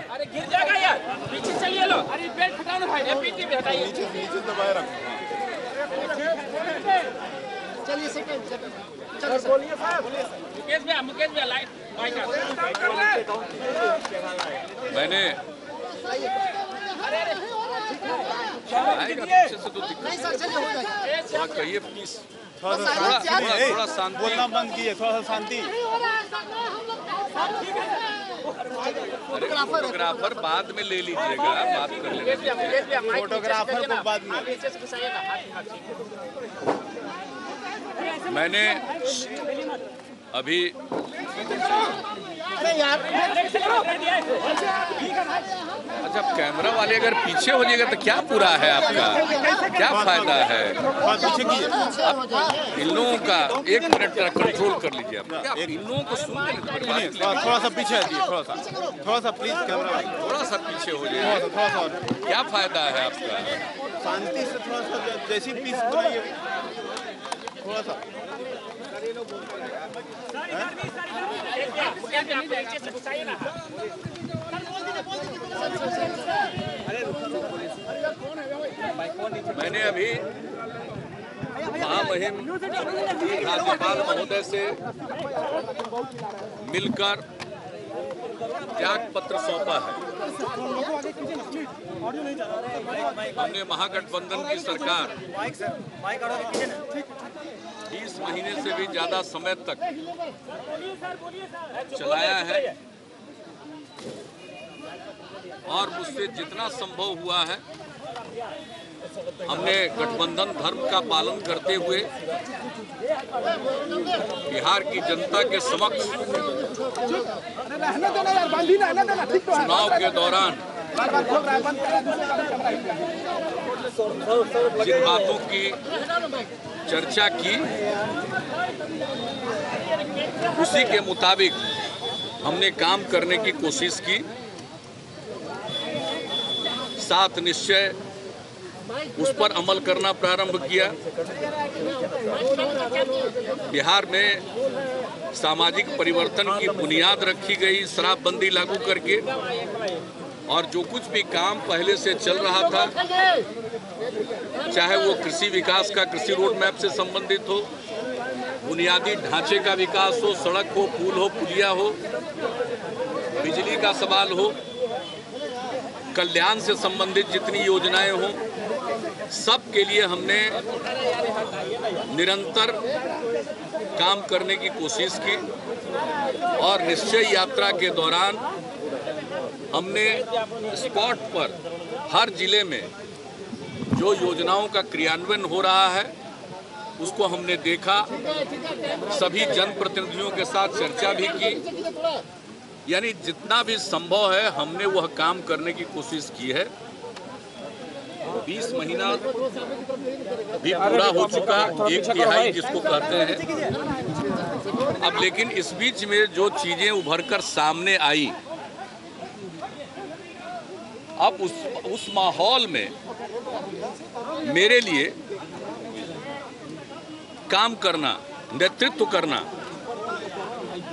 अरे गिर जाएगा यार, पीछे चलिए लो। अरे बेल्ट हटाओ ना भाई, पीछे भी हटाइए। नीचे दबाए रखो। चलिए सेकंड सर बोलिए सर। मुकेश भैया लाइट माइक मैंने नहीं सर चलिए हो जाएगा। कहिए प्लीज, थोड़ा शांति, बोलना बंद कीजिए, थोड़ा सा शांति। फोटोग्राफर बाद में ले लीजिएगा, बात कर लेंगे। फोटोग्राफर को बाद में। मैंने अभी अच्छा, कैमरा वाले अगर पीछे हो जाएगा तो क्या पूरा है आपका, क्या फायदा है? इन लोगों का 1 मिनट का कंट्रोल कर लीजिए। आप इन लोगों को सुन थोड़ा सा पीछे हटिए, थोड़ा सा प्लीज कैमरा, थोड़ा सा पीछे हो जाए, थोड़ा सा क्या फायदा है आपका? शांति से थोड़ा सा जैसी पीस बनाइए, थोड़ा सा। मैंने अभी महामहिम राज्यपाल महोदय से मिलकर त्याग पत्र सौंपा है। हमने महागठबंधन की सरकार 20 महीने से भी ज्यादा समय तक चलाया है और मुझसे जितना संभव हुआ है हमने गठबंधन धर्म का पालन करते हुए बिहार की जनता के समक्ष चुनाव के दौरान जिन बातों की चर्चा की उसी के मुताबिक हमने काम करने की कोशिश की। 7 निश्चय उस पर अमल करना प्रारंभ किया। बिहार में सामाजिक परिवर्तन की बुनियाद रखी गई शराबबंदी लागू करके, और जो कुछ भी काम पहले से चल रहा था, चाहे वो कृषि विकास का कृषि रोड मैप से संबंधित हो, बुनियादी ढांचे का विकास हो, सड़क हो, पुल हो, पुलिया हो, बिजली का सवाल हो, कल्याण से संबंधित जितनी योजनाएं हों, सब के लिए हमने निरंतर काम करने की कोशिश की। और निश्चय यात्रा के दौरान हमने स्पॉट पर हर जिले में जो योजनाओं का क्रियान्वयन हो रहा है उसको हमने देखा, सभी जनप्रतिनिधियों के साथ चर्चा भी की, यानी जितना भी संभव है हमने वह काम करने की कोशिश की है। 20 महीना भी पूरा हो चुका, 1/3 जिसको कहते हैं। अब लेकिन इस बीच में जो चीजें उभरकर सामने आई, अब उस माहौल में मेरे लिए काम करना, नेतृत्व करना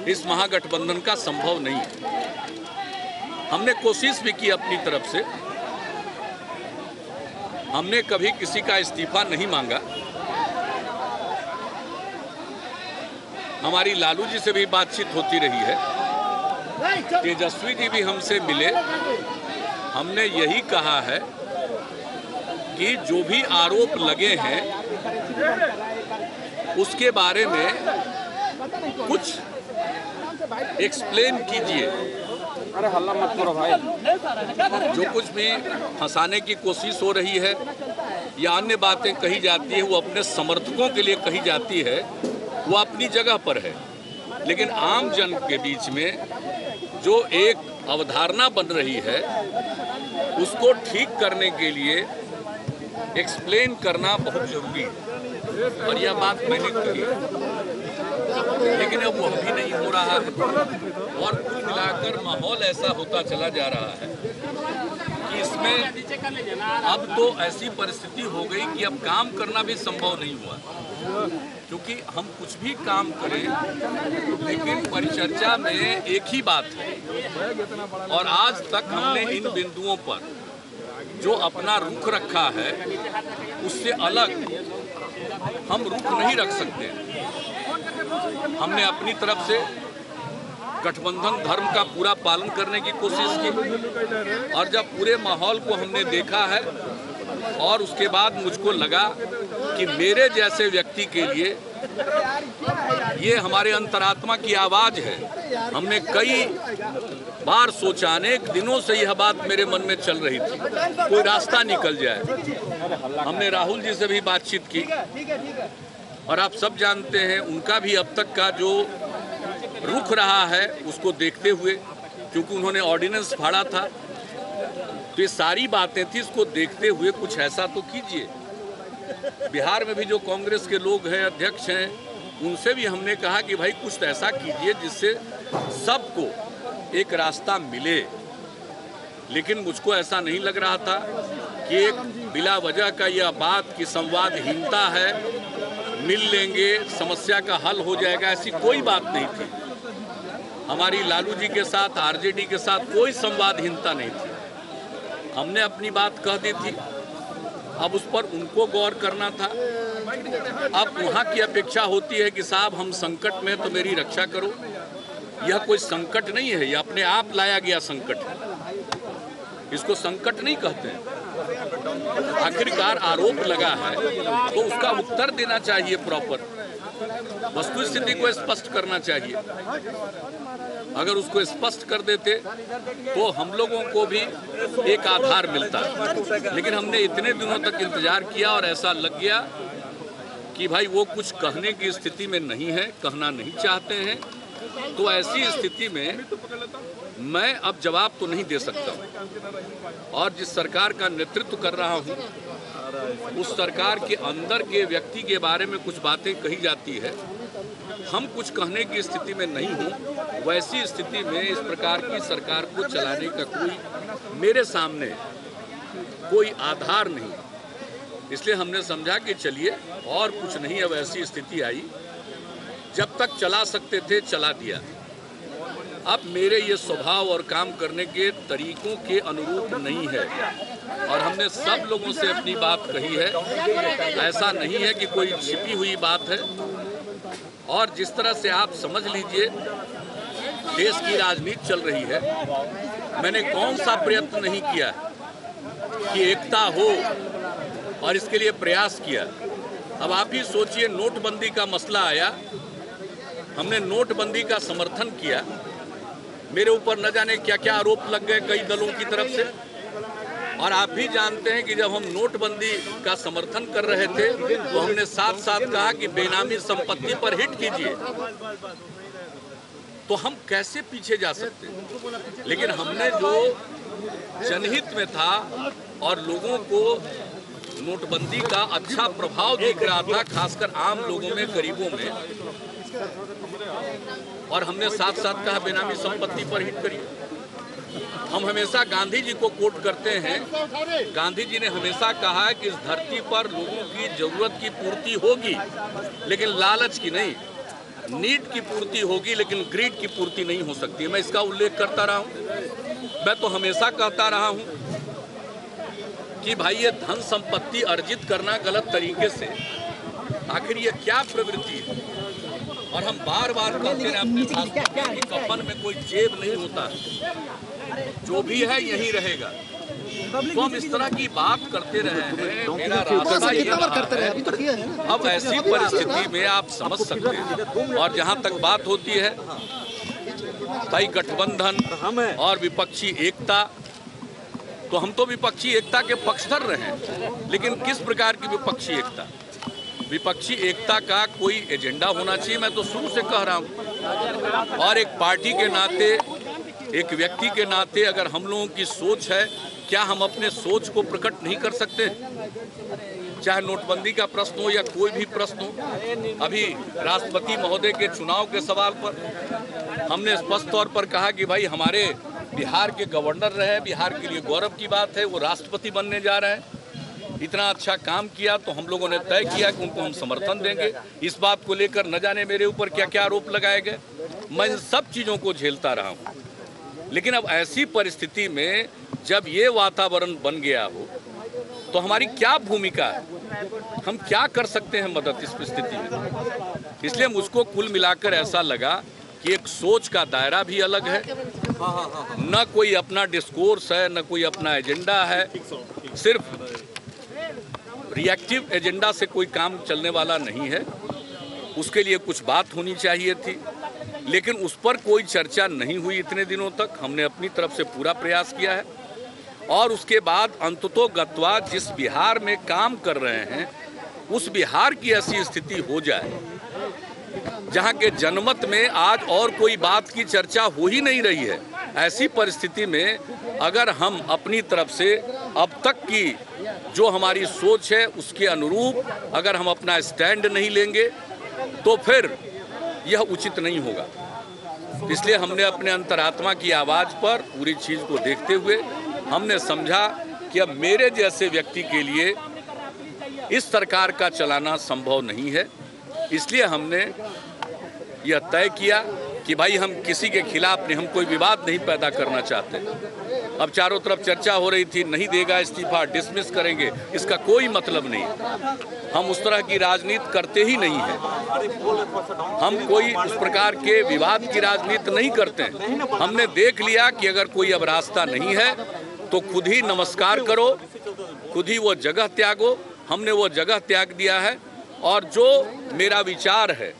इस महागठबंधन का संभव नहीं है। हमने कोशिश भी की अपनी तरफ से, हमने कभी किसी का इस्तीफा नहीं मांगा। हमारी लालू जी से भी बातचीत होती रही है, तेजस्वी जी भी हमसे मिले। हमने यही कहा है कि जो भी आरोप लगे हैं उसके बारे में कुछ एक्सप्लेन कीजिए। अरे हल्ला मत करो भाई। जो कुछ भी फंसाने की कोशिश हो रही है या अन्य बातें कही जाती है, वो अपने समर्थकों के लिए कही जाती है, वो अपनी जगह पर है। लेकिन आम जन के बीच में जो एक अवधारणा बन रही है उसको ठीक करने के लिए एक्सप्लेन करना बहुत जरूरी है। और यह बात मैंने कही, लेकिन अब वो भी नहीं हो रहा है और कुल मिलाकर माहौल ऐसा होता चला जा रहा है कि इसमें अब तो ऐसी परिस्थिति हो गई कि अब काम करना भी संभव नहीं हुआ, क्योंकि हम कुछ भी काम करें लेकिन परिचर्चा में एक ही बात है और आज तक हमने इन बिंदुओं पर जो अपना रुख रखा है उससे अलग हम रुख नहीं रख सकते। हमने अपनी तरफ से गठबंधन धर्म का पूरा पालन करने की कोशिश की और जब पूरे माहौल को हमने देखा है और उसके बाद मुझको लगा कि मेरे जैसे व्यक्ति के लिए ये हमारे अंतरात्मा की आवाज़ है। हमने कई बार सोचा, अनेक दिनों से यह बात मेरे मन में चल रही थी, कोई रास्ता निकल जाए। हमने राहुल जी से भी बातचीत की और आप सब जानते हैं उनका भी अब तक का जो रुख रहा है उसको देखते हुए, क्योंकि उन्होंने ऑर्डिनेंस फाड़ा था, तो ये सारी बातें थी, इसको देखते हुए कुछ ऐसा तो कीजिए। बिहार में भी जो कांग्रेस के लोग हैं, अध्यक्ष हैं, उनसे भी हमने कहा कि भाई कुछ ऐसा कीजिए जिससे सबको एक रास्ता मिले। लेकिन मुझको ऐसा नहीं लग रहा था कि एक बिला वजह का यह बात कि संवादहीनता है, मिल लेंगे समस्या का हल हो जाएगा, ऐसी कोई बात नहीं थी। हमारी लालू जी के साथ, आरजेडी के साथ कोई संवादहीनता नहीं थी। हमने अपनी बात कह दी थी, अब उस पर उनको गौर करना था। अब वहाँ की अपेक्षा होती है कि साहब हम संकट में तो मेरी रक्षा करो। यह कोई संकट नहीं है, यह अपने आप लाया गया संकट है, इसको संकट नहीं कहते हैं। आखिरकार आरोप लगा है तो उसका उत्तर देना चाहिए, प्रॉपर वस्तु स्थिति को स्पष्ट करना चाहिए। अगर उसको स्पष्ट कर देते तो हम लोगों को भी एक आधार मिलता, लेकिन हमने इतने दिनों तक इंतजार किया और ऐसा लग गया कि भाई वो कुछ कहने की स्थिति में नहीं है, कहना नहीं चाहते हैं। तो ऐसी स्थिति में मैं अब जवाब तो नहीं दे सकता और जिस सरकार का नेतृत्व कर रहा हूँ उस सरकार के अंदर के व्यक्ति के बारे में कुछ बातें कही जाती है, हम कुछ कहने की स्थिति में नहीं हूँ। वैसी स्थिति में इस प्रकार की सरकार को चलाने का कोई मेरे सामने कोई आधार नहीं, इसलिए हमने समझा कि चलिए और कुछ नहीं। अब ऐसी स्थिति आई, जब तक चला सकते थे चला दिया। अब मेरे ये स्वभाव और काम करने के तरीकों के अनुरूप नहीं है और हमने सब लोगों से अपनी बात कही है। ऐसा नहीं है कि कोई छिपी हुई बात है। और जिस तरह से आप समझ लीजिए देश की राजनीति चल रही है, मैंने कौन सा प्रयत्न नहीं किया कि एकता हो और इसके लिए प्रयास किया। अब आप ही सोचिए, नोटबंदी का मसला आया, हमने नोटबंदी का समर्थन किया, मेरे ऊपर न जाने क्या क्या आरोप लग गए कई दलों की तरफ से। और आप भी जानते हैं कि जब हम नोटबंदी का समर्थन कर रहे थे तो हमने साथ साथ कहा कि बेनामी संपत्ति पर हिट कीजिए, तो हम कैसे पीछे जा सकते हैं। लेकिन हमने जो जनहित में था और लोगों को नोटबंदी का अच्छा प्रभाव दिख रहा था, खासकर आम लोगों में, गरीबों में, और हमने साथ साथ कहा बेनामी संपत्ति पर हिट करिए। हम हमेशा गांधी जी को कोट करते हैं, गांधी जी ने हमेशा कहा है कि इस धरती पर लोगों की जरूरत की पूर्ति होगी लेकिन लालच की नहीं, नीड की पूर्ति होगी लेकिन ग्रीड की पूर्ति नहीं हो सकती। मैं इसका उल्लेख करता रहा हूं। मैं तो हमेशा कहता रहा हूं कि भाई ये धन संपत्ति अर्जित करना गलत तरीके से, आखिर ये क्या प्रवृत्ति है। और हम बार बार कहते हैं अपने भाषण में कि कफन में कोई जेब नहीं होता, जो भी है यही रहेगा। तो हम इस तरह की बात करते रहे हैं, मेरा रास्ता ये रहा है। अब ऐसी परिस्थिति में आप समझ सकते हैं। और जहाँ तक बात होती है भाई गठबंधन और विपक्षी एकता, तो हम तो विपक्षी एकता के पक्षधर रहे हैं, लेकिन किस प्रकार की विपक्षी एकता। विपक्षी एकता का कोई एजेंडा होना चाहिए, मैं तो शुरू से कह रहा हूं। और एक पार्टी के नाते, एक व्यक्ति के नाते अगर हम लोगों की सोच है, क्या हम अपने सोच को प्रकट नहीं कर सकते? चाहे नोटबंदी का प्रश्न हो या कोई भी प्रश्न हो। अभी राष्ट्रपति महोदय के चुनाव के सवाल पर हमने स्पष्ट तौर पर कहा कि भाई हमारे बिहार के गवर्नर रहे, बिहार के लिए गौरव की बात है, वो राष्ट्रपति बनने जा रहे हैं। इतना अच्छा काम किया तो हम लोगों ने तय किया कि उनको हम समर्थन देंगे। इस बात को लेकर न जाने मेरे ऊपर क्या क्या आरोप लगाए गए, मैं इन सब चीज़ों को झेलता रहा हूँ। लेकिन अब ऐसी परिस्थिति में जब ये वातावरण बन गया हो तो हमारी क्या भूमिका है, हम क्या कर सकते हैं मदद इस स्थिति में। इसलिए मुझको कुल मिलाकर ऐसा लगा कि एक सोच का दायरा भी अलग है, न कोई अपना डिस्कोर्स है, न कोई अपना एजेंडा है। सिर्फ रिएक्टिव एजेंडा से कोई काम चलने वाला नहीं है। उसके लिए कुछ बात होनी चाहिए थी, लेकिन उस पर कोई चर्चा नहीं हुई इतने दिनों तक। हमने अपनी तरफ से पूरा प्रयास किया है और उसके बाद अंततोगत्वा जिस बिहार में काम कर रहे हैं उस बिहार की ऐसी स्थिति हो जाए जहां के जनमत में आज और कोई बात की चर्चा हो ही नहीं रही है। ऐसी परिस्थिति में अगर हम अपनी तरफ से अब तक की जो हमारी सोच है उसके अनुरूप अगर हम अपना स्टैंड नहीं लेंगे तो फिर यह उचित नहीं होगा। इसलिए हमने अपने अंतरात्मा की आवाज़ पर पूरी चीज़ को देखते हुए हमने समझा कि अब मेरे जैसे व्यक्ति के लिए इस सरकार का चलाना संभव नहीं है। इसलिए हमने यह तय किया कि भाई हम किसी के खिलाफ नहीं, हम कोई विवाद नहीं पैदा करना चाहते। अब चारों तरफ चर्चा हो रही थी, नहीं देगा इस्तीफा, डिसमिस करेंगे, इसका कोई मतलब नहीं। हम उस तरह की राजनीति करते ही नहीं हैं। हम कोई उस प्रकार के विवाद की राजनीति नहीं करते हैं। हमने देख लिया कि अगर कोई अब रास्ता नहीं है तो खुद ही नमस्कार करो, खुद ही वो जगह त्यागो। हमने वो जगह त्याग दिया है और जो मेरा विचार है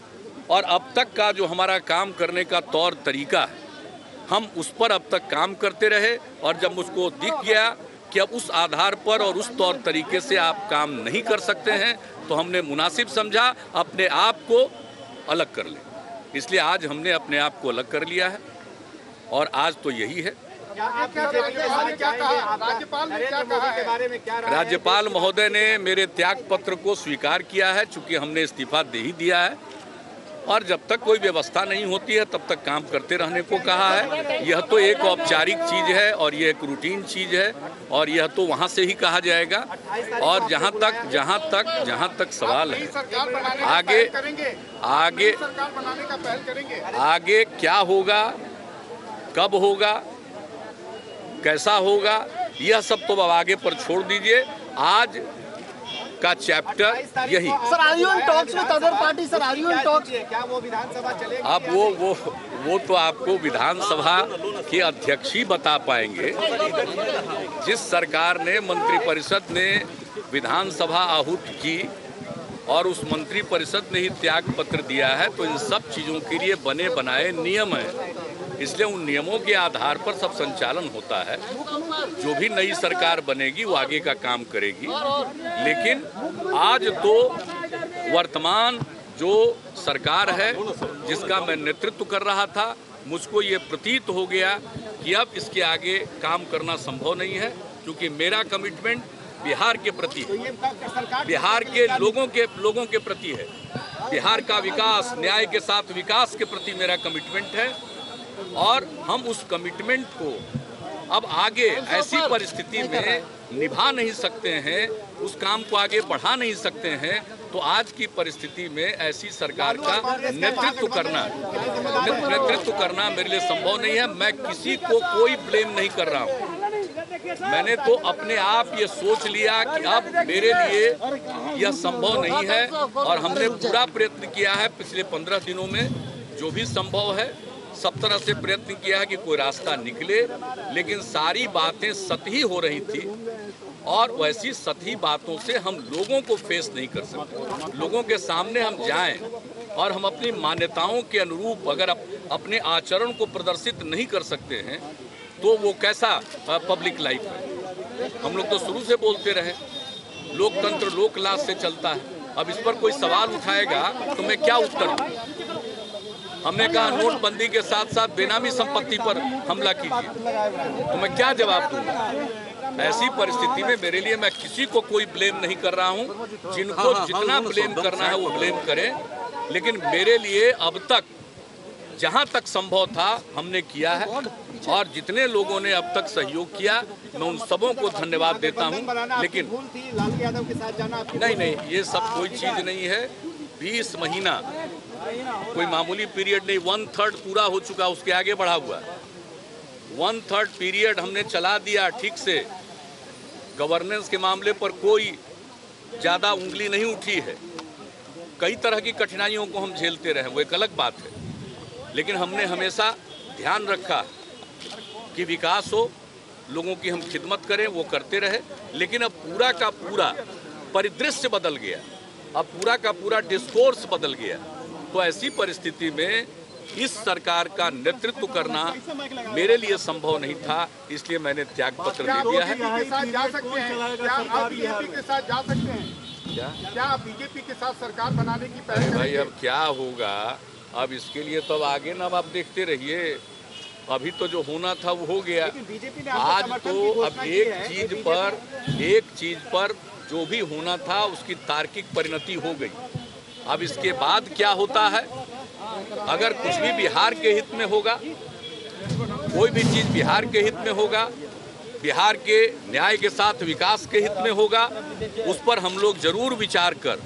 और अब तक का जो हमारा काम करने का तौर तरीका है, हम उस पर अब तक काम करते रहे। और जब मुझको दिख गया कि अब उस आधार पर और उस तौर तरीके से आप काम नहीं कर सकते हैं तो हमने मुनासिब समझा अपने आप को अलग कर ले। इसलिए आज हमने अपने आप को अलग कर लिया है और आज तो यही है। राज्यपाल महोदय ने मेरे त्याग पत्र को स्वीकार किया है, चूंकि हमने इस्तीफा दे ही दिया है और जब तक कोई व्यवस्था नहीं होती है तब तक काम करते रहने को कहा है। यह तो एक औपचारिक चीज़ है और यह एक रूटीन चीज़ है और यह तो वहाँ से ही कहा जाएगा। और जहाँ तक सवाल है आगे क्या होगा, कब होगा, कैसा होगा, यह सब तो अब आगे पर छोड़ दीजिए। आज का चैप्टर यही। Sir, are you in talks with other party? Sir, are you in talks? क्या वो विधानसभा चलेगी? अब वो तो आपको विधानसभा के अध्यक्ष ही बता पाएंगे। जिस सरकार ने मंत्रिपरिषद ने विधानसभा आहूत की और उस मंत्रिपरिषद ने ही त्याग पत्र दिया है तो इन सब चीज़ों के लिए बने बनाए नियम हैं। इसलिए उन नियमों के आधार पर सब संचालन होता है। जो भी नई सरकार बनेगी वो आगे का काम करेगी। लेकिन आज तो वर्तमान जो सरकार है जिसका मैं नेतृत्व कर रहा था, मुझको ये प्रतीत हो गया कि अब इसके आगे काम करना संभव नहीं है, क्योंकि मेरा कमिटमेंट बिहार के प्रति है, बिहार के लोगों के प्रति है। बिहार का विकास, न्याय के साथ विकास के प्रति मेरा कमिटमेंट है और हम उस कमिटमेंट को अब आगे ऐसी परिस्थिति में निभा नहीं सकते हैं, उस काम को आगे बढ़ा नहीं सकते हैं। तो आज की परिस्थिति में ऐसी सरकार का नेतृत्व करना मेरे लिए संभव नहीं है। मैं किसी को कोई ब्लेम नहीं कर रहा हूँ। मैंने तो अपने आप ये सोच लिया कि अब मेरे लिए यह संभव नहीं है और हमने पूरा प्रयत्न किया है पिछले 15 दिनों में, जो भी संभव है सब तरह से प्रयत्न किया है कि कोई रास्ता निकले। लेकिन सारी बातें सतही हो रही थी और वैसी सतही बातों से हम लोगों को फेस नहीं कर सकते। लोगों के सामने हम जाएं और हम अपनी मान्यताओं के अनुरूप अगर अपने आचरण को प्रदर्शित नहीं कर सकते हैं तो वो कैसा पब्लिक लाइफ है। हम लोग तो शुरू से बोलते रहे लोकतंत्र लोकलाज से चलता है। अब इस पर कोई सवाल उठाएगा तो मैं क्या उत्तर दूं? हमने कहा नोटबंदी के साथ साथ बेनामी संपत्ति पर हमला कीजिए, तो मैं क्या जवाब दूंगा? ऐसी परिस्थिति में मेरे लिए, मैं किसी को कोई ब्लेम नहीं कर रहा हूं, जिनको जितना ब्लेम करना है वो ब्लेम करें, लेकिन मेरे लिए अब तक जहां तक संभव था हमने किया है, और जितने लोगों ने अब तक सहयोग किया मैं उन सबों को धन्यवाद देता हूं। लेकिन लालू यादव के साथ जाना नहीं, ये सब कोई चीज नहीं है। 20 महीना कोई मामूली पीरियड नहीं, 1/3 पूरा हो चुका, उसके आगे बढ़ा हुआ 1/3 पीरियड हमने चला दिया ठीक से। गवर्नेंस के मामले पर कोई ज़्यादा उंगली नहीं उठी है। कई तरह की कठिनाइयों को हम झेलते रहे, वो एक अलग बात है, लेकिन हमने हमेशा ध्यान रखा कि विकास हो, लोगों की हम खिदमत करें, वो करते रहे। लेकिन अब पूरा का पूरा परिदृश्य बदल गया, अब पूरा का पूरा डिस्कोर्स बदल गया। तो ऐसी परिस्थिति में इस सरकार का नेतृत्व करना मेरे लिए संभव नहीं था, इसलिए मैंने त्याग पत्र दे दिया है। क्या आप बीजेपी के साथ जा सकते हैं? क्या आप बीजेपी के साथ सरकार बनाने की पहल करेंगे? भाई अब क्या होगा, अब इसके लिए तो अब आगे ना आप देखते रहिए। अभी तो जो होना था वो हो गया। आज तो अब एक चीज पर जो भी होना था उसकी तार्किक परिणति हो गई। अब इसके बाद क्या होता है, अगर कुछ भी बिहार के हित में होगा, कोई भी चीज बिहार के हित में होगा, बिहार के न्याय के साथ विकास के हित में होगा, उस पर हम लोग जरूर विचार कर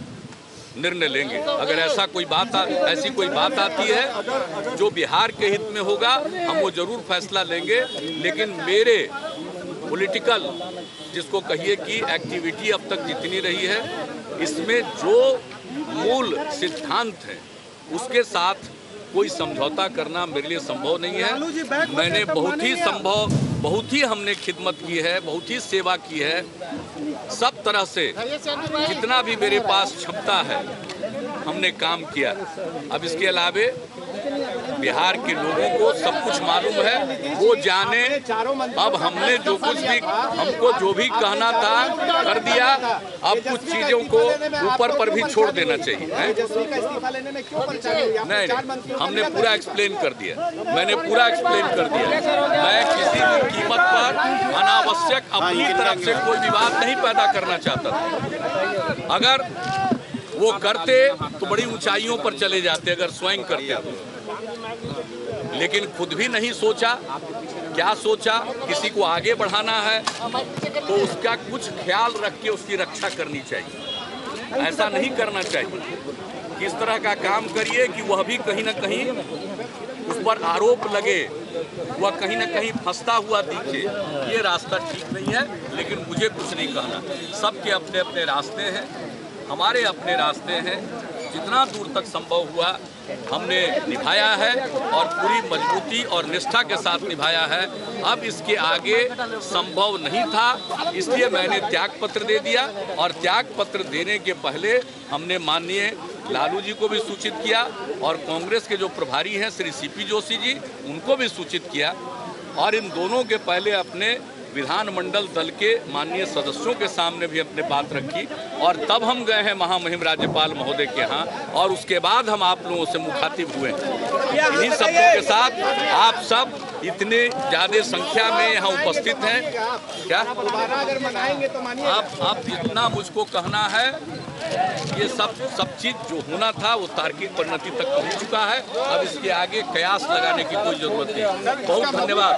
निर्णय लेंगे। अगर ऐसी कोई बात आती है जो बिहार के हित में होगा, हम वो जरूर फैसला लेंगे। लेकिन मेरे पॉलिटिकल, जिसको कहिए कि एक्टिविटी अब तक जितनी रही है, इसमें जो मूल सिद्धांत हैं उसके साथ कोई समझौता करना मेरे लिए संभव नहीं है। मैंने बहुत ही हमने खिदमत की है, बहुत ही सेवा की है, सब तरह से जितना भी मेरे पास क्षमता है हमने काम किया। अब इसके अलावे बिहार के लोगों को सब कुछ मालूम है, वो जाने। अब हमने जो कुछ भी, हमको जो भी कहना था कर दिया। अब कुछ चीजों को ऊपर पर भी छोड़ देना चाहिए। नहीं, हमने पूरा एक्सप्लेन कर दिया, मैंने पूरा एक्सप्लेन कर दिया। मैं किसी भी कीमत पर अनावश्यक अपनी तरफ से कोई विवाद नहीं पैदा करना चाहता था। अगर वो करते तो बड़ी ऊंचाइयों पर चले जाते, अगर स्वयं करते तो। लेकिन खुद भी नहीं सोचा, क्या सोचा, किसी को आगे बढ़ाना है तो उसका कुछ ख्याल रख के उसकी रक्षा करनी चाहिए। ऐसा नहीं करना चाहिए कि इस तरह का काम करिए कि वह भी कहीं ना कहीं उस पर आरोप लगे, वह कहीं ना कहीं फंसता हुआ दिखे। ये रास्ता ठीक नहीं है। लेकिन मुझे कुछ नहीं कहना, सबके अपने अपने रास्ते हैं, हमारे अपने रास्ते हैं। जितना दूर तक संभव हुआ हमने निभाया है, और पूरी मजबूती और निष्ठा के साथ निभाया है। अब इसके आगे संभव नहीं था, इसलिए मैंने त्याग पत्र दे दिया। और त्याग पत्र देने के पहले हमने माननीय लालू जी को भी सूचित किया, और कांग्रेस के जो प्रभारी हैं श्री सीपी जोशी जी, उनको भी सूचित किया, और इन दोनों के पहले अपने विधानमंडल दल के माननीय सदस्यों के सामने भी अपने बात रखी। और तब हम गए हैं महामहिम राज्यपाल महोदय के यहाँ, और उसके बाद हम आप लोगों से मुखातिब हुए। इन्हीं शब्दों के साथ आप सब इतने ज़्यादा संख्या में यहाँ उपस्थित हैं। क्या अगर मनाएंगे तो मानिए। आप जितना मुझको कहना है, ये सब चीज़ जो होना था वो तार्किक परिणति तक पहुँच चुका है। अब इसके आगे कयास लगाने की कोई जरूरत नहीं। बहुत धन्यवाद।